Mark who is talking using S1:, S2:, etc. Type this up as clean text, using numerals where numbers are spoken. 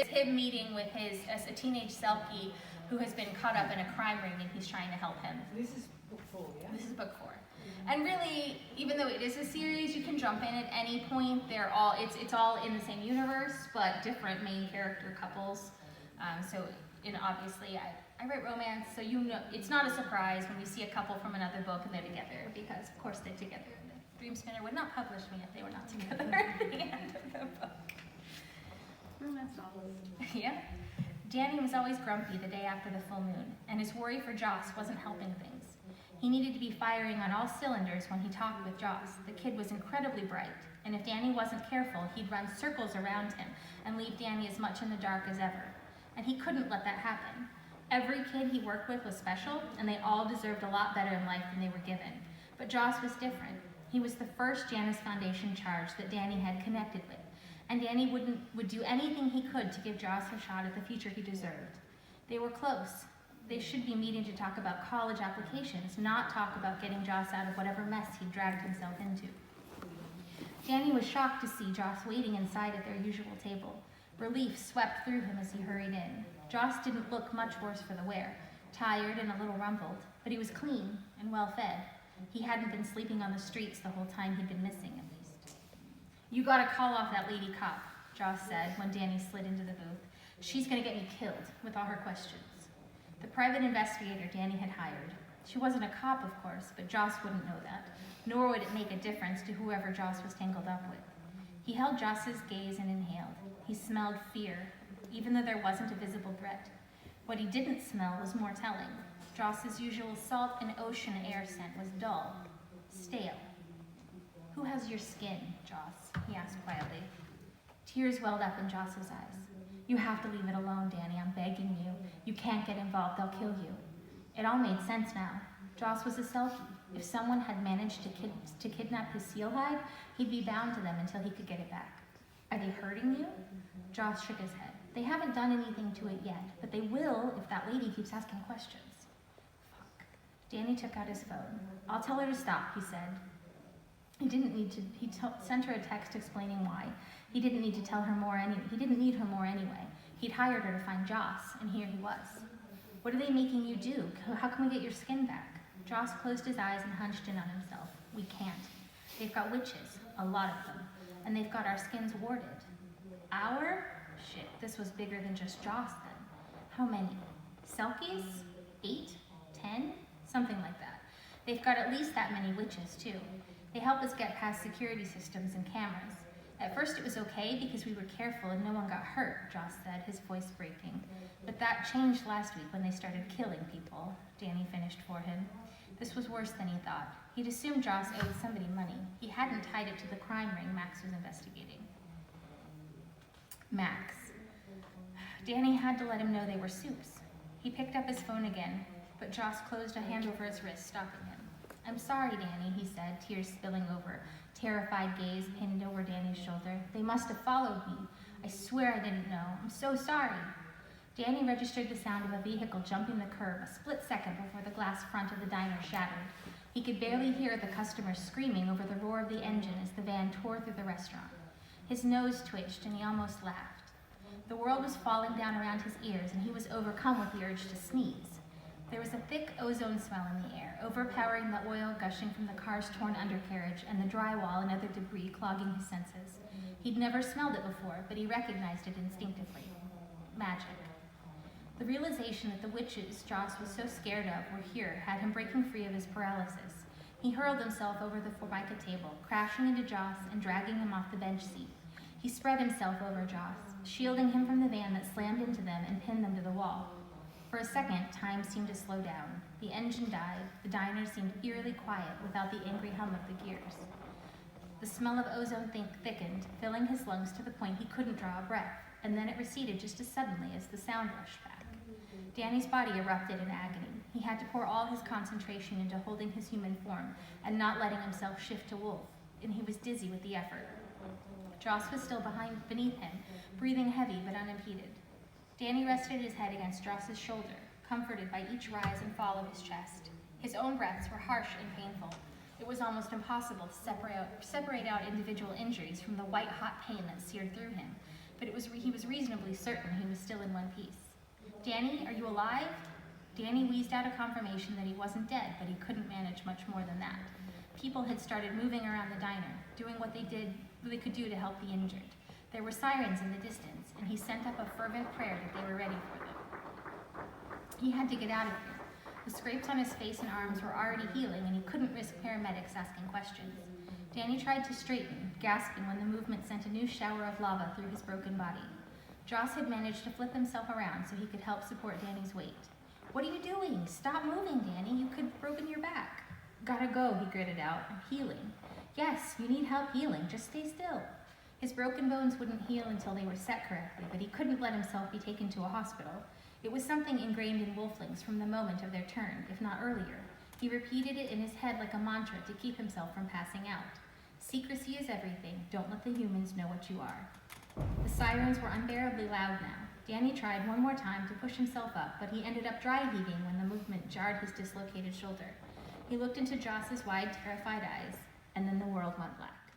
S1: It's him meeting with as a teenage Selkie who has been caught up in a crime ring and he's trying to help him.
S2: This is book 4, yeah?
S1: This is book 4. And really, even though it is a series, you can jump in at any point. It's all in the same universe, but different main character couples. Obviously, I write romance, so you know it's not a surprise when we see a couple from another book and they're together, because of course they're together. Dream Spinner would not publish me if they were not together at the end of the book.
S3: Romance novels.
S1: Yeah. Danny was always grumpy the day after the full moon, and his worry for Joss wasn't helping things. He needed to be firing on all cylinders when he talked with Joss. The kid was incredibly bright, and if Danny wasn't careful, he'd run circles around him and leave Danny as much in the dark as ever. And he couldn't let that happen. Every kid he worked with was special, and they all deserved a lot better in life than they were given. But Joss was different. He was the first Janus Foundation charge that Danny had connected with, and Danny would do anything he could to give Joss a shot at the future he deserved. They were close. They should be meeting to talk about college applications, not talk about getting Joss out of whatever mess he'd dragged himself into. Danny was shocked to see Joss waiting inside at their usual table. Relief swept through him as he hurried in. Joss didn't look much worse for the wear, tired and a little rumpled, but he was clean and well fed. He hadn't been sleeping on the streets the whole time he'd been missing, at least. "You gotta call off that lady cop," Joss said when Danny slid into the booth. "She's gonna get me killed with all her questions." The private investigator Danny had hired. She wasn't a cop, of course, but Joss wouldn't know that, nor would it make a difference to whoever Joss was tangled up with. He held Joss's gaze and inhaled. He smelled fear, even though there wasn't a visible threat. What he didn't smell was more telling. Joss's usual salt and ocean air scent was dull, stale. "Who has your skin, Joss?" he asked quietly. Tears welled up in Joss's eyes. "You have to leave it alone, Danny, I'm begging you. You can't get involved, they'll kill you." It all made sense now. Joss was a Selkie. If someone had managed to kidnap his seal hide, he'd be bound to them until he could get it back. "Are they hurting you?" Joss shook his head. "They haven't done anything to it yet, but they will if that lady keeps asking questions." Fuck. Danny took out his phone. "I'll tell her to stop," he said. He sent her a text explaining why. He didn't need her more anyway. He'd hired her to find Joss, and here he was. "What are they making you do? How can we get your skin back?" Joss closed his eyes and hunched in on himself. "We can't. They've got witches, a lot of them, and they've got our skins warded." "Our? Shit, this was bigger than just Joss then. How many? Selkies? 8? 10? Something like that. They've got at least that many witches, too. They help us get past security systems and cameras. At first it was okay because we were careful and no one got hurt," Joss said, his voice breaking. "But that changed last week when they started killing people," Danny finished for him. This was worse than he thought. He'd assumed Joss owed somebody money. He hadn't tied it to the crime ring Max was investigating. Max. Danny had to let him know they were supes. He picked up his phone again, but Joss closed a hand over his wrist, stopping him. "I'm sorry, Danny," he said, tears spilling over, terrified gaze pinned over Danny's shoulder. "They must have followed me. I swear I didn't know. I'm so sorry." Danny registered the sound of a vehicle jumping the curb a split second before the glass front of the diner shattered. He could barely hear the customers screaming over the roar of the engine as the van tore through the restaurant. His nose twitched and he almost laughed. The world was falling down around his ears and he was overcome with the urge to sneeze. There was a thick ozone smell in the air, overpowering the oil gushing from the car's torn undercarriage and the drywall and other debris clogging his senses. He'd never smelled it before, but he recognized it instinctively. Magic. The realization that the witches Joss was so scared of were here had him breaking free of his paralysis. He hurled himself over the Formica table, crashing into Joss and dragging him off the bench seat. He spread himself over Joss, shielding him from the van that slammed into them and pinned them to the wall. For a second, time seemed to slow down. The engine died. The diner seemed eerily quiet without the angry hum of the gears. The smell of ozone thickened, filling his lungs to the point he couldn't draw a breath, and then it receded just as suddenly as the sound rushed back. Danny's body erupted in agony. He had to pour all his concentration into holding his human form and not letting himself shift to wolf, and he was dizzy with the effort. Joss was still beneath him, breathing heavy but unimpeded. Danny rested his head against Joss's shoulder, comforted by each rise and fall of his chest. His own breaths were harsh and painful. It was almost impossible to separate out individual injuries from the white-hot pain that seared through him. but he was reasonably certain he was still in one piece. "Danny, are you alive?" Danny wheezed out a confirmation that he wasn't dead, but he couldn't manage much more than that. People had started moving around the diner, doing what they could do to help the injured. There were sirens in the distance, and he sent up a fervent prayer that they were ready for them. He had to get out of here. The scrapes on his face and arms were already healing, and he couldn't risk paramedics asking questions. Danny tried to straighten, gasping when the movement sent a new shower of lava through his broken body. Joss had managed to flip himself around so he could help support Danny's weight. "What are you doing? Stop moving, Danny. You could have broken your back." "Gotta go," he gritted out. "I'm healing." "Yes, you need help healing. Just stay still." His broken bones wouldn't heal until they were set correctly, but he couldn't let himself be taken to a hospital. It was something ingrained in wolflings from the moment of their turn, if not earlier. He repeated it in his head like a mantra to keep himself from passing out. Secrecy is everything. Don't let the humans know what you are. The sirens were unbearably loud now. Danny tried one more time to push himself up, but he ended up dry heaving when the movement jarred his dislocated shoulder. He looked into Joss's wide, terrified eyes, and then the world went black.